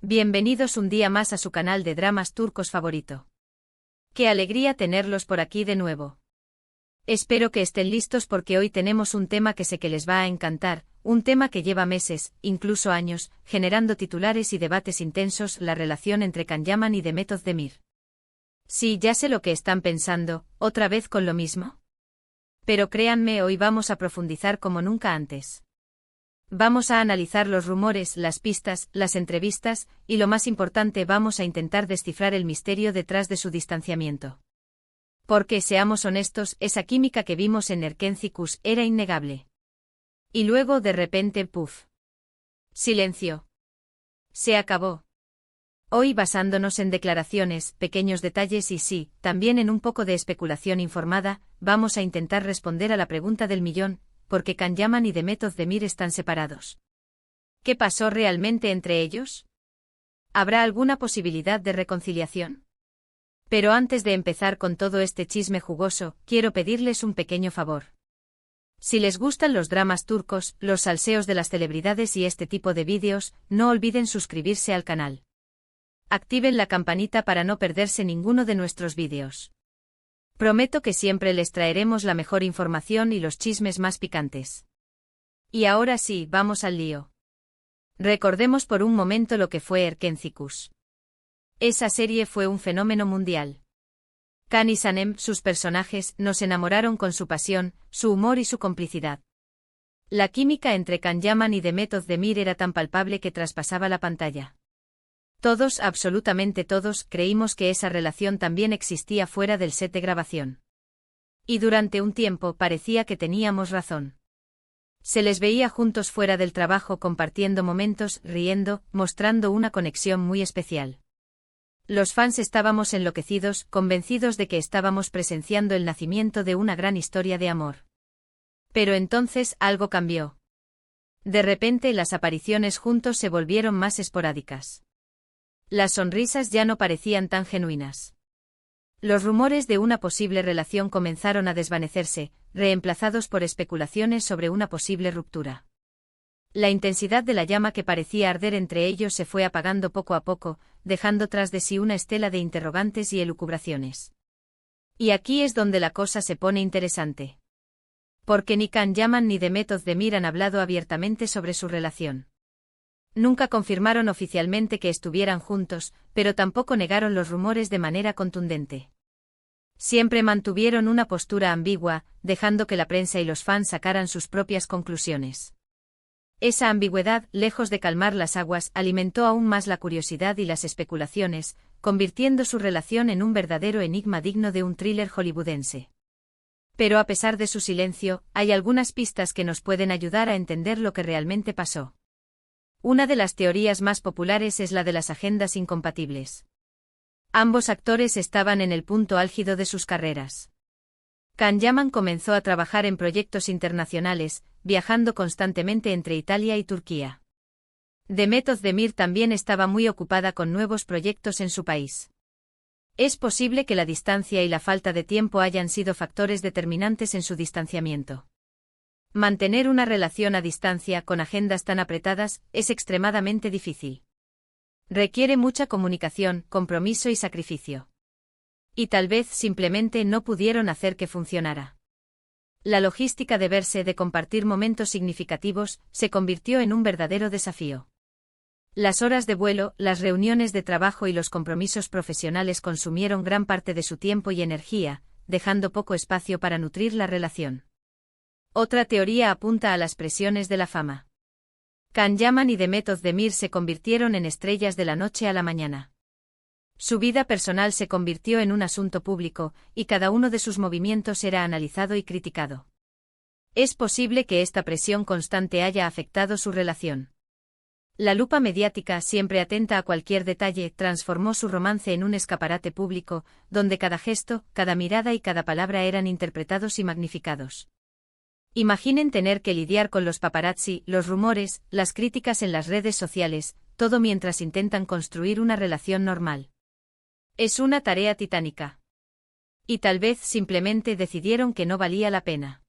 Bienvenidos un día más a su canal de dramas turcos favorito. Qué alegría tenerlos por aquí de nuevo. Espero que estén listos porque hoy tenemos un tema que sé que les va a encantar, un tema que lleva meses, incluso años, generando titulares y debates intensos: la relación entre Can Yaman y Demet Özdemir. Sí, ya sé lo que están pensando, ¿otra vez con lo mismo? Pero créanme, hoy vamos a profundizar como nunca antes. Vamos a analizar los rumores, las pistas, las entrevistas, y lo más importante, vamos a intentar descifrar el misterio detrás de su distanciamiento. Porque, seamos honestos, esa química que vimos en Erkenci era innegable. Y luego de repente, ¡puf! Silencio. Se acabó. Hoy, basándonos en declaraciones, pequeños detalles y sí, también en un poco de especulación informada, vamos a intentar responder a la pregunta del millón: ¿por qué Can Yaman y Demet Özdemir están separados? ¿Qué pasó realmente entre ellos? ¿Habrá alguna posibilidad de reconciliación? Pero antes de empezar con todo este chisme jugoso, quiero pedirles un pequeño favor. Si les gustan los dramas turcos, los salseos de las celebridades y este tipo de vídeos, no olviden suscribirse al canal. Activen la campanita para no perderse ninguno de nuestros vídeos. Prometo que siempre les traeremos la mejor información y los chismes más picantes. Y ahora sí, vamos al lío. Recordemos por un momento lo que fue Erkenci. Esa serie fue un fenómeno mundial. Can y Sanem, sus personajes, nos enamoraron con su pasión, su humor y su complicidad. La química entre Can Yaman y Demet Özdemir era tan palpable que traspasaba la pantalla. Todos, absolutamente todos, creímos que esa relación también existía fuera del set de grabación. Y durante un tiempo parecía que teníamos razón. Se les veía juntos fuera del trabajo, compartiendo momentos, riendo, mostrando una conexión muy especial. Los fans estábamos enloquecidos, convencidos de que estábamos presenciando el nacimiento de una gran historia de amor. Pero entonces algo cambió. De repente las apariciones juntos se volvieron más esporádicas. Las sonrisas ya no parecían tan genuinas. Los rumores de una posible relación comenzaron a desvanecerse, reemplazados por especulaciones sobre una posible ruptura. La intensidad de la llama que parecía arder entre ellos se fue apagando poco a poco, dejando tras de sí una estela de interrogantes y elucubraciones. Y aquí es donde la cosa se pone interesante. Porque ni Can Yaman ni Demet Özdemir han hablado abiertamente sobre su relación. Nunca confirmaron oficialmente que estuvieran juntos, pero tampoco negaron los rumores de manera contundente. Siempre mantuvieron una postura ambigua, dejando que la prensa y los fans sacaran sus propias conclusiones. Esa ambigüedad, lejos de calmar las aguas, alimentó aún más la curiosidad y las especulaciones, convirtiendo su relación en un verdadero enigma digno de un thriller hollywoodense. Pero a pesar de su silencio, hay algunas pistas que nos pueden ayudar a entender lo que realmente pasó. Una de las teorías más populares es la de las agendas incompatibles. Ambos actores estaban en el punto álgido de sus carreras. Can Yaman comenzó a trabajar en proyectos internacionales, viajando constantemente entre Italia y Turquía. Demet Özdemir también estaba muy ocupada con nuevos proyectos en su país. Es posible que la distancia y la falta de tiempo hayan sido factores determinantes en su distanciamiento. Mantener una relación a distancia con agendas tan apretadas es extremadamente difícil. Requiere mucha comunicación, compromiso y sacrificio. Y tal vez simplemente no pudieron hacer que funcionara. La logística de verse, de compartir momentos significativos, se convirtió en un verdadero desafío. Las horas de vuelo, las reuniones de trabajo y los compromisos profesionales consumieron gran parte de su tiempo y energía, dejando poco espacio para nutrir la relación. Otra teoría apunta a las presiones de la fama. Can Yaman y Demet Özdemir se convirtieron en estrellas de la noche a la mañana. Su vida personal se convirtió en un asunto público, y cada uno de sus movimientos era analizado y criticado. Es posible que esta presión constante haya afectado su relación. La lupa mediática, siempre atenta a cualquier detalle, transformó su romance en un escaparate público, donde cada gesto, cada mirada y cada palabra eran interpretados y magnificados. Imaginen tener que lidiar con los paparazzi, los rumores, las críticas en las redes sociales, todo mientras intentan construir una relación normal. Es una tarea titánica. Y tal vez simplemente decidieron que no valía la pena.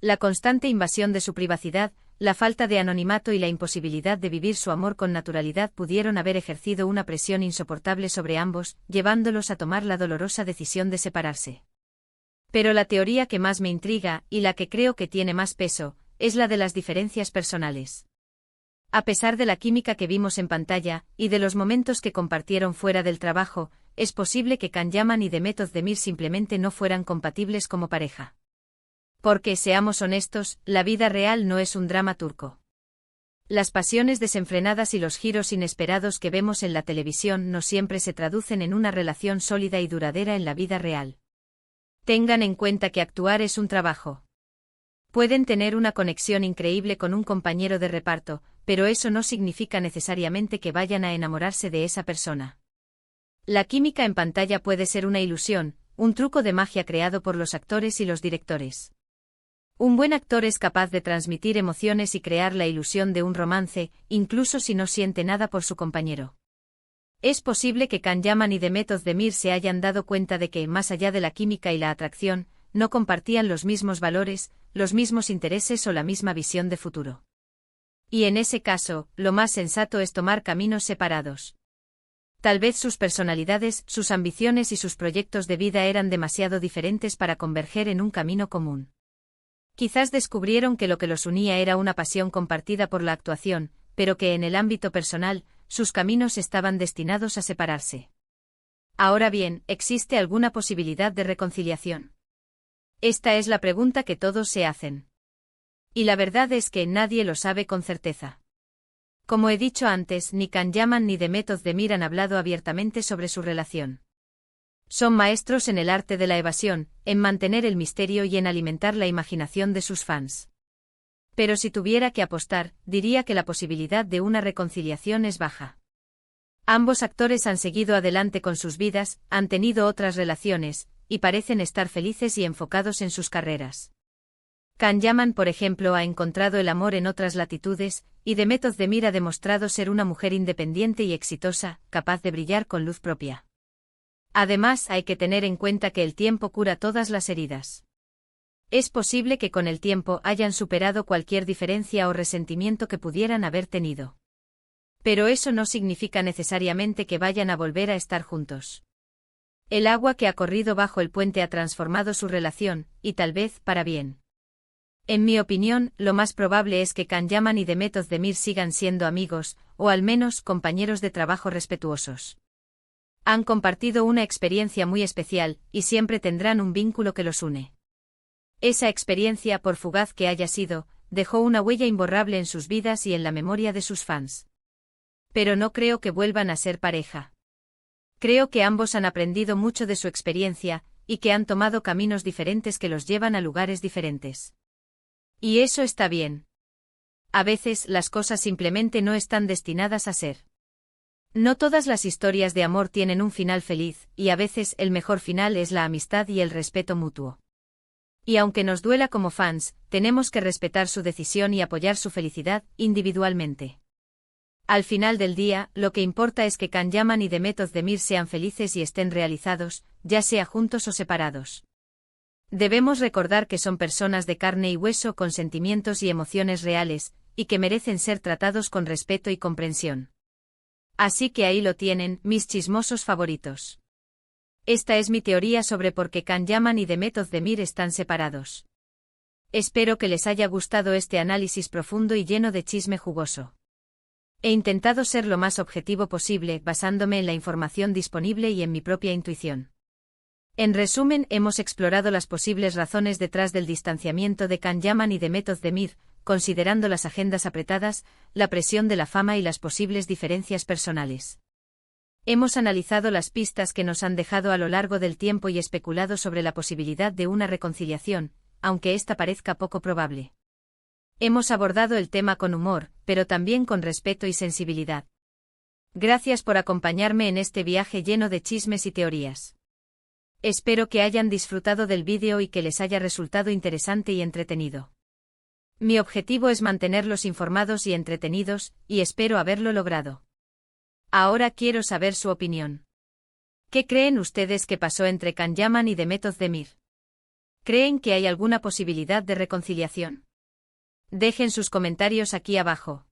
La constante invasión de su privacidad, la falta de anonimato y la imposibilidad de vivir su amor con naturalidad pudieron haber ejercido una presión insoportable sobre ambos, llevándolos a tomar la dolorosa decisión de separarse. Pero la teoría que más me intriga, y la que creo que tiene más peso, es la de las diferencias personales. A pesar de la química que vimos en pantalla, y de los momentos que compartieron fuera del trabajo, es posible que Can Yaman y Demet Özdemir simplemente no fueran compatibles como pareja. Porque, seamos honestos, la vida real no es un drama turco. Las pasiones desenfrenadas y los giros inesperados que vemos en la televisión no siempre se traducen en una relación sólida y duradera en la vida real. Tengan en cuenta que actuar es un trabajo. Pueden tener una conexión increíble con un compañero de reparto, pero eso no significa necesariamente que vayan a enamorarse de esa persona. La química en pantalla puede ser una ilusión, un truco de magia creado por los actores y los directores. Un buen actor es capaz de transmitir emociones y crear la ilusión de un romance, incluso si no siente nada por su compañero. Es posible que Can Yaman y Demet Özdemir se hayan dado cuenta de que, más allá de la química y la atracción, no compartían los mismos valores, los mismos intereses o la misma visión de futuro. Y en ese caso, lo más sensato es tomar caminos separados. Tal vez sus personalidades, sus ambiciones y sus proyectos de vida eran demasiado diferentes para converger en un camino común. Quizás descubrieron que lo que los unía era una pasión compartida por la actuación, pero que en el ámbito personal, sus caminos estaban destinados a separarse. Ahora bien, ¿existe alguna posibilidad de reconciliación? Esta es la pregunta que todos se hacen. Y la verdad es que nadie lo sabe con certeza. Como he dicho antes, ni Can Yaman ni Demet Özdemir han hablado abiertamente sobre su relación. Son maestros en el arte de la evasión, en mantener el misterio y en alimentar la imaginación de sus fans. Pero si tuviera que apostar, diría que la posibilidad de una reconciliación es baja. Ambos actores han seguido adelante con sus vidas, han tenido otras relaciones, y parecen estar felices y enfocados en sus carreras. Can Yaman, por ejemplo, ha encontrado el amor en otras latitudes, y Demet Özdemir ha demostrado ser una mujer independiente y exitosa, capaz de brillar con luz propia. Además, hay que tener en cuenta que el tiempo cura todas las heridas. Es posible que con el tiempo hayan superado cualquier diferencia o resentimiento que pudieran haber tenido. Pero eso no significa necesariamente que vayan a volver a estar juntos. El agua que ha corrido bajo el puente ha transformado su relación, y tal vez para bien. En mi opinión, lo más probable es que Can Yaman y Demet Özdemir sigan siendo amigos, o al menos compañeros de trabajo respetuosos. Han compartido una experiencia muy especial, y siempre tendrán un vínculo que los une. Esa experiencia, por fugaz que haya sido, dejó una huella imborrable en sus vidas y en la memoria de sus fans. Pero no creo que vuelvan a ser pareja. Creo que ambos han aprendido mucho de su experiencia, y que han tomado caminos diferentes que los llevan a lugares diferentes. Y eso está bien. A veces las cosas simplemente no están destinadas a ser. No todas las historias de amor tienen un final feliz, y a veces el mejor final es la amistad y el respeto mutuo. Y aunque nos duela como fans, tenemos que respetar su decisión y apoyar su felicidad, individualmente. Al final del día, lo que importa es que Can Yaman y Demet Özdemir sean felices y estén realizados, ya sea juntos o separados. Debemos recordar que son personas de carne y hueso con sentimientos y emociones reales, y que merecen ser tratados con respeto y comprensión. Así que ahí lo tienen, mis chismosos favoritos. Esta es mi teoría sobre por qué Can Yaman y Demet Özdemir están separados. Espero que les haya gustado este análisis profundo y lleno de chisme jugoso. He intentado ser lo más objetivo posible, basándome en la información disponible y en mi propia intuición. En resumen, hemos explorado las posibles razones detrás del distanciamiento de Can Yaman y Demet Özdemir, considerando las agendas apretadas, la presión de la fama y las posibles diferencias personales. Hemos analizado las pistas que nos han dejado a lo largo del tiempo y especulado sobre la posibilidad de una reconciliación, aunque esta parezca poco probable. Hemos abordado el tema con humor, pero también con respeto y sensibilidad. Gracias por acompañarme en este viaje lleno de chismes y teorías. Espero que hayan disfrutado del vídeo y que les haya resultado interesante y entretenido. Mi objetivo es mantenerlos informados y entretenidos, y espero haberlo logrado. Ahora quiero saber su opinión. ¿Qué creen ustedes que pasó entre Can Yaman y Demet Özdemir? ¿Creen que hay alguna posibilidad de reconciliación? Dejen sus comentarios aquí abajo.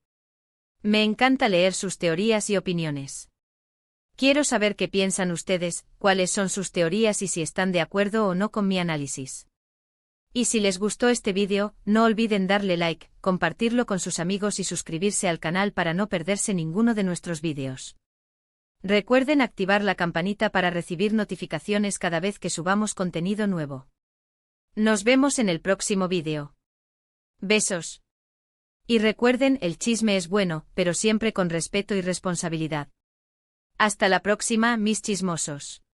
Me encanta leer sus teorías y opiniones. Quiero saber qué piensan ustedes, cuáles son sus teorías y si están de acuerdo o no con mi análisis. Y si les gustó este vídeo, no olviden darle like, compartirlo con sus amigos y suscribirse al canal para no perderse ninguno de nuestros vídeos. Recuerden activar la campanita para recibir notificaciones cada vez que subamos contenido nuevo. Nos vemos en el próximo vídeo. Besos. Y recuerden, el chisme es bueno, pero siempre con respeto y responsabilidad. Hasta la próxima, mis chismosos.